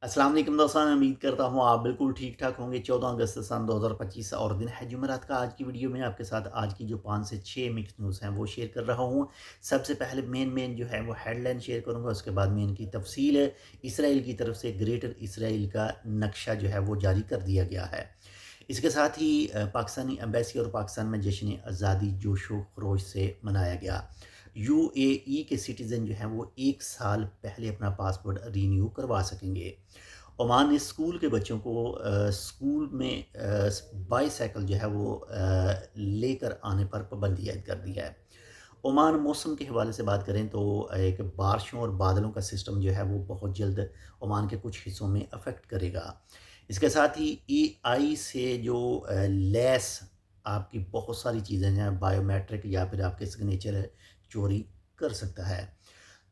अस्सलाम वालेकुम दोस्तों, मैं उम्मीद करता हूँ आप बिल्कुल ठीक ठाक होंगे। 14 अगस्त सन 2025 और दिन है जुमेरात का। आज की वीडियो में आपके साथ आज की जो 5 से 6 मिक्स न्यूज़ हैं वो शेयर कर रहा हूँ। सबसे पहले मेन जो है वो हेडलाइन शेयर करूँगा, उसके बाद मेन की तफसील है। इसराइल की तरफ से ग्रेटर इसराइल का नक्शा जो है वो जारी कर दिया गया है। इसके साथ ही पाकिस्तानी एम्बेसी और पाकिस्तान में जश्न आज़ादी जोशो खरोश से मनाया गया। यूएई के सिटीज़न जो हैं वो 1 साल पहले अपना पासपोर्ट रीन्यू करवा सकेंगे। ओमान ने स्कूल के बच्चों को स्कूल में बाईसाइकिल जो है वो लेकर आने पर पाबंदी आयद कर दी है। ओमान मौसम के हवाले से बात करें तो एक बारिशों और बादलों का सिस्टम जो है वो बहुत जल्द ओमान के कुछ हिस्सों में अफेक्ट करेगा। इसके साथ ही एआई से जो लैस आपकी बहुत सारी चीज़ें हैं, बायोमेट्रिक या फिर आपके सिग्नेचर चोरी कर सकता है।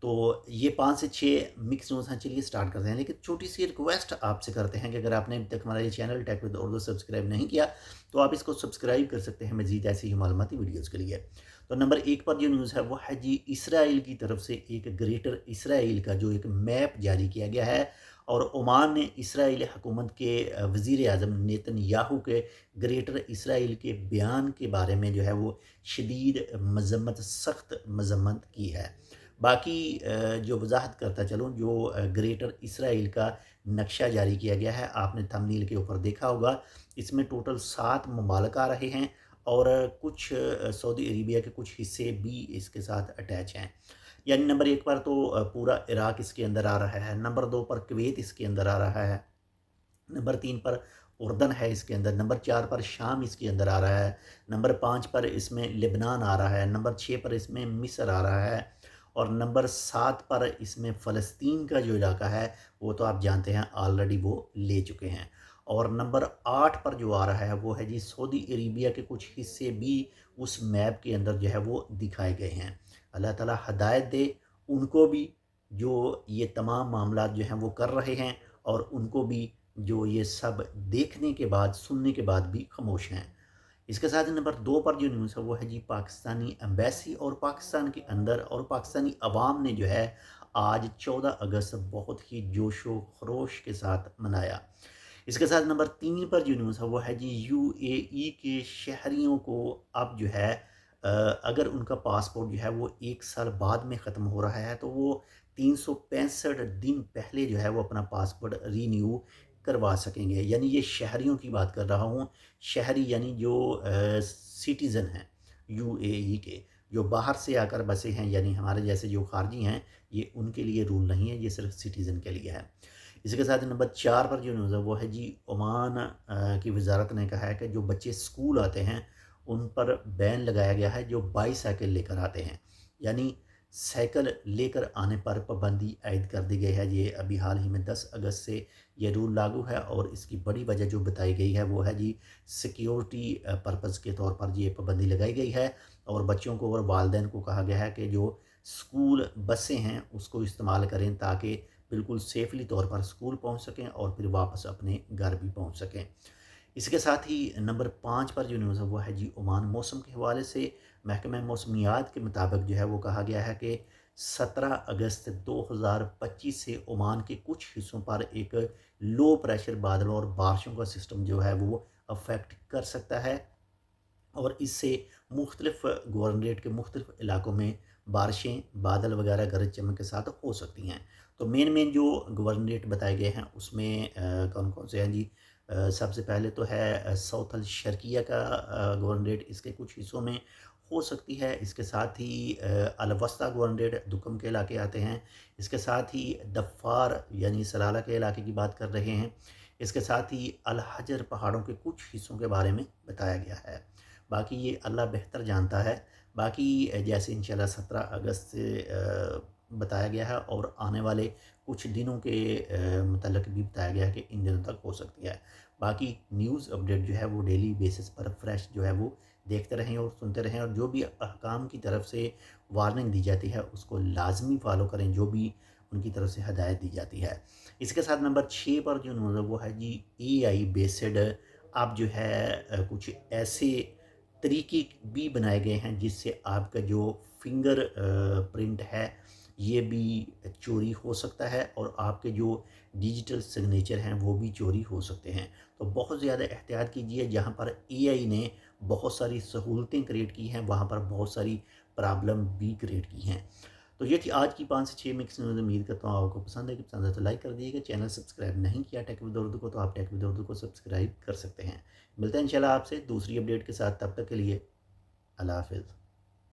तो ये 5 से 6 मिक्स न्यूज़ हैं, चलिए स्टार्ट करते हैं। लेकिन छोटी-सी रिक्वेस्ट आपसे करते हैं कि अगर आपने अभी तक हमारा ये channel tech with Urdu subscribe नहीं किया, तो आप इसको सब्सक्राइब कर सकते हैं मज़ीद ऐसी ही मालूमाती वीडियोज़ के लिए। तो नंबर 1 पर जो न्यूज़ है वो है जी, इसराइल की तरफ से एक ग्रेटर इसराइल का जो एक मैप जारी किया गया है और ओमान ने इसराइली हुकूमत के वज़ीर-ए-आज़म नेतन्याहू के ग्रेटर इसराइल के बयान के बारे में जो है वो शदीद मज़म्मत, सख्त मज़म्मत की है। बाकी जो वजाहत करता चलूँ, जो ग्रेटर इसराइल का नक्शा जारी किया गया है, आपने थंबनेल के ऊपर देखा होगा। इसमें टोटल 7 ममालिक आ रहे हैं और कुछ सऊदी अरेबिया के कुछ हिस्से भी इसके साथ अटैच हैं। यानी नंबर 1 पर तो पूरा इराक इसके अंदर आ रहा है, नंबर 2 पर कुवैत इसके अंदर आ रहा है, नंबर 3 पर उर्दन है इसके अंदर, नंबर 4 पर शाम इसके अंदर आ रहा है, नंबर 5 पर इसमें लेबनान आ रहा है, नंबर 6 पर इसमें मिस्र आ रहा है और नंबर 7 पर इसमें फ़लस्तीन का जो इलाका है वो तो आप जानते हैं ऑलरेडी वो ले चुके हैं। और नंबर 8 पर जो आ रहा है वो है जी, सऊदी अरेबिया के कुछ हिस्से भी उस मैप के अंदर जो है वो दिखाए गए हैं। अल्लाह ताला हिदायत दे उनको भी जो ये तमाम मामलात जो हैं वो कर रहे हैं और उनको भी जो ये सब देखने के बाद, सुनने के बाद भी खामोश हैं। इसके साथ ही नंबर 2 पर जो न्यूज़ है वो है जी, पाकिस्तानी एम्बेसी और पाकिस्तान के अंदर और पाकिस्तानी अवाम ने जो है आज 14 अगस्त बहुत ही जोशो खरोश के साथ मनाया। इसके साथ नंबर 3 पर जो न्यूज़ है वो है जी, यूएई के शहरियों को अब जो है अगर उनका पासपोर्ट जो है वो 1 साल बाद में ख़त्म हो रहा है तो वो 365 दिन पहले जो है वो अपना पासपोर्ट रीन्यू करवा सकेंगे। यानी ये शहरियों की बात कर रहा हूँ। शहरी यानी जो सिटीज़न हैं यूएई के, जो बाहर से आकर बसे हैं, यानी हमारे जैसे जो खारजी हैं, ये उनके लिए रूल नहीं है, ये सिर्फ सिटीज़न के लिए है। इसके साथ ही नंबर 4 पर जो न्यूज़ है वो है जी, ओमान की वजारत ने कहा है कि जो बच्चे स्कूल आते हैं उन पर बैन लगाया गया है जो बाईसाइकिल लेकर आते हैं। यानी साइकिल लेकर आने पर पाबंदी आयद कर दी गई है। ये अभी हाल ही में 10 अगस्त से ये रूल लागू है और इसकी बड़ी वजह जो बताई गई है वो है जी, सिक्योरिटी पर्पज़ के तौर पर ये पाबंदी लगाई गई है और बच्चों को और वालिदैन को कहा गया है कि जो स्कूल बसें हैं उसको इस्तेमाल करें ताकि बिल्कुल सेफ़ली तौर पर स्कूल पहुंच सकें और फिर वापस अपने घर भी पहुंच सकें। इसके साथ ही नंबर 5 पर जो न्यूज़ है वो है जी, ओमान मौसम के हवाले से महकमा मौसमियात के मुताबिक जो है वो कहा गया है कि 17 अगस्त 2025 से ओमान के कुछ हिस्सों पर एक लो प्रेशर बादलों और बारिशों का सिस्टम जो है वो अफेक्ट कर सकता है और इससे मुख्तलिफ गवर्नरेट के मुख्तलिफ इलाकों में बारिशें, बादल वगैरह गरज चमक के साथ हो सकती हैं। तो मेन जो गवर्नरेट बताए गए हैं उसमें कौन कौन से हैं जी, सबसे पहले तो है साउथ अल शर्किया का गवर्नरेट इसके कुछ हिस्सों में हो सकती है। इसके साथ ही अल वस्ता गवर्नरेट दुकम के इलाके आते हैं। इसके साथ ही दफ़ार यानी सलाला के इलाके की बात कर रहे हैं। इसके साथ ही अल हजर पहाड़ों के कुछ हिस्सों के बारे में बताया गया है। बाकी ये अल्लाह बेहतर जानता है। बाकी जैसे इंशाल्लाह 17 अगस्त से बताया गया है और आने वाले कुछ दिनों के मुतल्लिक़ भी बताया गया है कि इन दिनों तक हो सकती है। बाकी न्यूज़ अपडेट जो है वो डेली बेसिस पर फ्रेश जो है वो देखते रहें और सुनते रहें और जो भी अहकाम की तरफ से वार्निंग दी जाती है उसको लाज़मी फ़ॉलो करें, जो भी उनकी तरफ से हदायत दी जाती है। इसके साथ नंबर 6 पर जो न्यूज़ है वो है जी, एआई बेस्ड अब जो है कुछ ऐसे तरीके भी बनाए गए हैं जिससे आपका जो फिंगर प्रिंट है یہ بھی چوری ہو سکتا ہے، اور آپ کے جو ڈیجیٹل سگنیچر ہیں وہ بھی چوری ہو سکتے ہیں۔ تو بہت زیادہ احتیاط کیجیے، جہاں پر اے آئی نے بہت ساری سہولتیں کریٹ کی ہیں وہاں پر بہت ساری پرابلم بھی کریٹ کی ہیں۔ تو یہ تھی آج کی 5 سے 6 مکس نیوز۔ امید کرتا ہوں آپ کو پسند ہے، کہ پسند ہے تو لائک کر دیجیے گا۔ چینل سبسکرائب نہیں کیا ٹیک ود اردو کو تو آپ ٹیک ود اردو کو سبسکرائب کر سکتے ہیں۔ ملتے ہیں انشاءاللہ آپ سے دوسری اپڈیٹ کے ساتھ، تب تک کے لیے اللہ حافظ۔